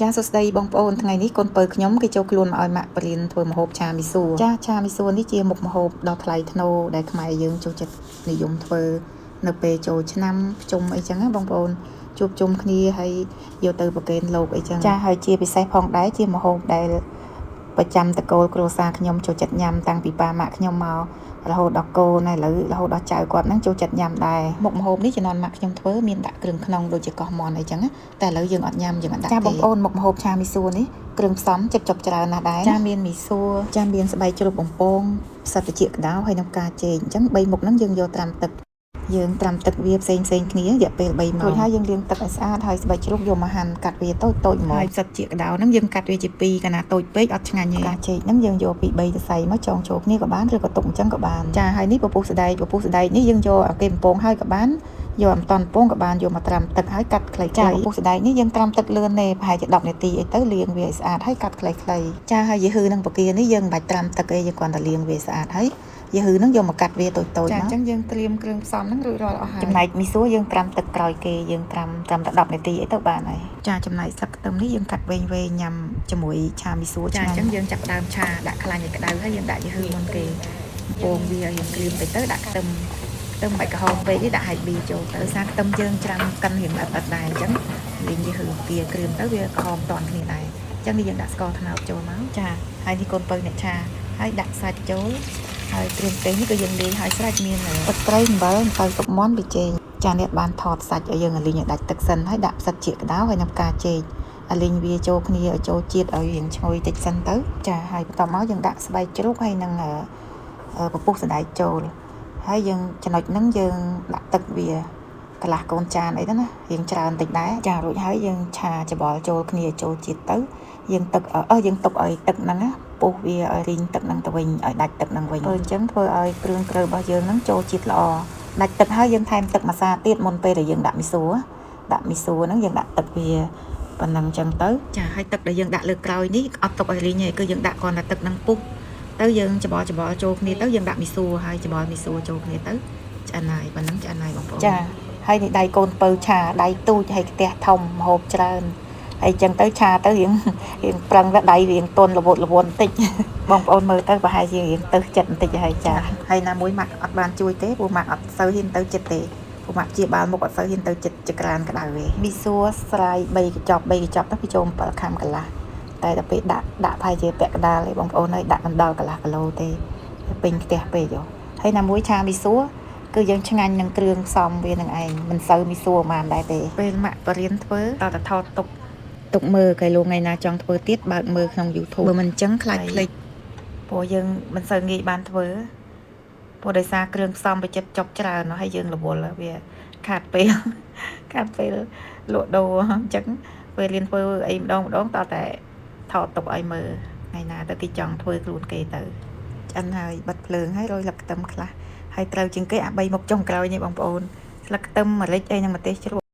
ចាសួស្តីបងប្អូនថ្ងៃនេះកូនពៅខ្ញុំគេចូលខ្លួនមកឲ្យម៉ាក់បរៀនធ្វើម្ហូបឆាមីសួរចាឆាមីសួរនេះជាមុខម្ហូបដ៏ថ្លៃថ្នូរដែលខ្មែរយើងចូលចិត្តនិយមធ្វើនៅពេលចូលឆ្នាំភ្ជុំអីចឹងណាបងប្អូនជួបជុំគ្នាហើយយកទៅប្រគេនលោកអីចឹងចាហើយជាពិសេសផងដែរជាម្ហូបដែលប្រចាំតកូលគ្រួសារខ្ញុំចូលចិត្តញ៉ាំតាំងពីប៉ាម៉ាក់ខ្ញុំមករហូតដល់កូនហើយឥឡូវរហូតដល់ចៅគាត់ហ្នឹងចូលចិត្តញ៉ាំដែរមុខម្ហូបនេះជំនាន់ម៉ាក់ខ្ញុំធ្វើមានដាក់គ្រឿងក្នុងដូចជាកោះមាន់អីចឹងណាតែឥឡូវយើងអត់ញ៉ាំយើងអត់ដាក់ទេចាបងប្អូនមុខម្ហូបឆាមីសួរនេះគ្រឿងផ្សំចិត្តចប់ច្រើនណាស់ដែរចាមានមីសួរចាមានស្បែកជ្រូកបំពងផ្សិតត្រចៀកក្តៅហើយនឹងផ្កាចេកអញ្ចឹង3មុខហ្នឹងយើងយកត្រាំទឹកយើងត្រាំទឹកវាផ្សេងគ្នារយៈពេល3ម៉ោងរួចហើយយើងលាងទឹកឲ្យស្អាតហើយស្បែកជ្រូកយកមកហាន់កាត់វាតូចហ្មងហើយផ្សិតត្រចៀកក្តៅហ្នឹងយើងកាត់វាជា2កាលណាតូចពេកអត់ឆ្ងាញ់ទេផ្កាចេកហ្នឹងយើងយកពី3សរសៃមកចងចូលគ្នាក៏បានឬក៏ទុកអញ្ចឹងក៏បានចាហើយនេះពពុះស្ដែកនេះយើងយកឲ្យគេបំពងហើយក៏បានយកអំតន់ពងក៏បានយកមកត្រាំទឹកហើយកាត់ខ្លីៗចាពពុះស្ដែកនេះយើងត្រាំទឹកលឿនទេប្រហែលជា10នាទីអីទៅលាងវាឲ្យស្អាតហើយកាត់ខ្លីៗចាហើយយីហឺនឹងបកានេះយើងមិនបាច់ត្រាំទឹកទេយើងគ្រាន់តែលាងវាស្អាតហើយយីហឺនឹងយកមកកាត់វាតូចៗចាអញ្ចឹងយើងត្រៀមគ្រឿងផ្សំហ្នឹងរួចរាល់អស់ហើយចំណែកមីសួរយើងត្រាំទឹកក្រោយគេយើងត្រាំតែ10នាទីអីទៅបានហើយចាចំណែកស្លឹកខ្ទឹមនេះយើងកាត់វែងញ៉ាំជាមួយឆាមីសួរចាអញ្ចឹងយើងចាប់ផ្ដើមឆាដាក់ខ្លាញ់ឲ្យក្តៅហើយយើងដាក់យីហឺមុនគេពងវាយើងក្រៀមទៅដាក់ខ្ទឹមបាច់ក្រហមពេកទេដាក់ហាយប៊ីចូលទៅសារខ្ទឹមយើងច្រាំកិនរៀងអត់ដែរអញ្ចឹងលីងយីហឺវាក្រៀមទៅវាក្រហមតន់គ្នាដែរអញ្ចឹងនេះយើងដាក់ស្ករត្នោតចូលមកចាហើយនេះកូនពៅអ្នកឆាហើយដាក់សាច់ចូលហើយគ្រឿងទេសនេះក៏យើងលាយឲ្យស្រេចមានទឹកត្រីអំបិលម្សៅទឹកមាន់ប៊ីចេងចាអ្នកបានថតសាច់ឲ្យយើងលីងឲ្យដាច់ទឹកសិនហើយដាក់ផ្សិតជាក្តៅហើយនឹងផ្កាចេកឲ្យលីងវាចូលគ្នាឲ្យចូលជាតិឲ្យរៀងឈ្ងុយតិចសិនទៅចាហើយបន្ទាប់មកយើងដាក់ស្បែកជ្រូកហើយនឹងពពុះសណ្តែកចូលហើយយើងចំណុចហ្នឹងយើងដាក់ទឹកវាកន្លះកូនចានអីទៅណារៀងច្រើនតិចដែរចារួចហើយយើងឆាច្បល់ចូលគ្នាចូលជាតិទៅយើងទុកឲ្យទឹកហ្នឹងណាពុះវាឲ្យរីងទឹកហ្នឹងទៅវិញឲ្យដាច់ទឹកហ្នឹងវិញអញ្ចឹងធ្វើឲ្យគ្រឿងក្រូវរបស់យើងហ្នឹងចូលជាតិល្អដាច់ទឹកហើយយើងថែមទឹកម្សៅទៀតមុនពេលដែលយើងដាក់មីសួរហ្នឹងយើងដាក់ទឹកវាប៉ុណ្ណឹងអញ្ចឹងទៅចាហើយទឹកដែលយើងដាក់លើក្រោយនេះអត់ទុកឲ្យរីងទេគឺយើងដាក់គ្រាន់តែទឹកហ្នឹងពុះទៅយើងច្បល់ចូលគ្នាទៅយើងដាក់មីសួរហើយច្បល់មីសួរចូលគ្នាទៅឆ្អិនហើយប៉ុណ្ណឹងឆ្អិនហើយបងប្អូនចាហើយនេះដៃកូនពៅឆាដៃទូចហើយខ្ទះធំម្ហូបច្រើនហើយចឹងទៅឆាទៅរៀងប្រឹងទៅដៃរៀងទន់រវត់បន្តិចបងប្អូនមើលទៅប្រហែលជារៀងទៅចិត្តបន្តិចហើយចាហើយណាមួយម៉ាក់អត់បានជួយទេព្រោះម៉ាក់អត់សូវហ៊ានទៅចិត្តទេព្រោះម៉ាក់ជាបាលមុខអត់សូវហ៊ានទៅចិត្តចក្រានក្តៅទេមីសួរស្រាយ3កញ្ចប់ទៅពីចូល7ខាំកន្លះតែដល់ពេលដាក់ប្រហែលជាពាក់កណ្ដាលឯងបងប្អូនហើយដាក់មិនដល់កន្លះគីឡូទេពេញផ្ទះពេកហើយណាមួយឆាមីសួរគឺយើងឆ្ងាញ់នឹងគ្រឿងផ្សំវានឹងឯងមិនសូវមីសួរប៉ុន្មានដែរទេពេលម៉ាក់បរៀនធ្វើតតែថតទុកមើលកែលោកថ្ងៃណាចង់ធ្វើទៀតបើកមើលក្នុង YouTube បើមិនអញ្ចឹងខ្លាចភ្លេចព្រោះយើងមិនសូវងាយបានធ្វើព្រោះដោយសារគ្រឿងផ្សំបច្ចិតចប់ច្រើនហើយយើងរវល់វាខាតពេលលក់ដូរអញ្ចឹងពេលរៀនធ្វើអីម្ដងតតែថតទុកឲ្យមើលថ្ងៃណាទៅគេចង់ធ្វើខ្លួនគេទៅឆ្អិនហើយបិទភ្លើងហើយរោយស្លឹកខ្ទឹមខ្លះហើយត្រូវជាងគេអា3មុខចុងក្រោយនេះបងប្អូនស្លឹកខ្ទឹមម្រេចអីនិងម្ទេសជ្រូក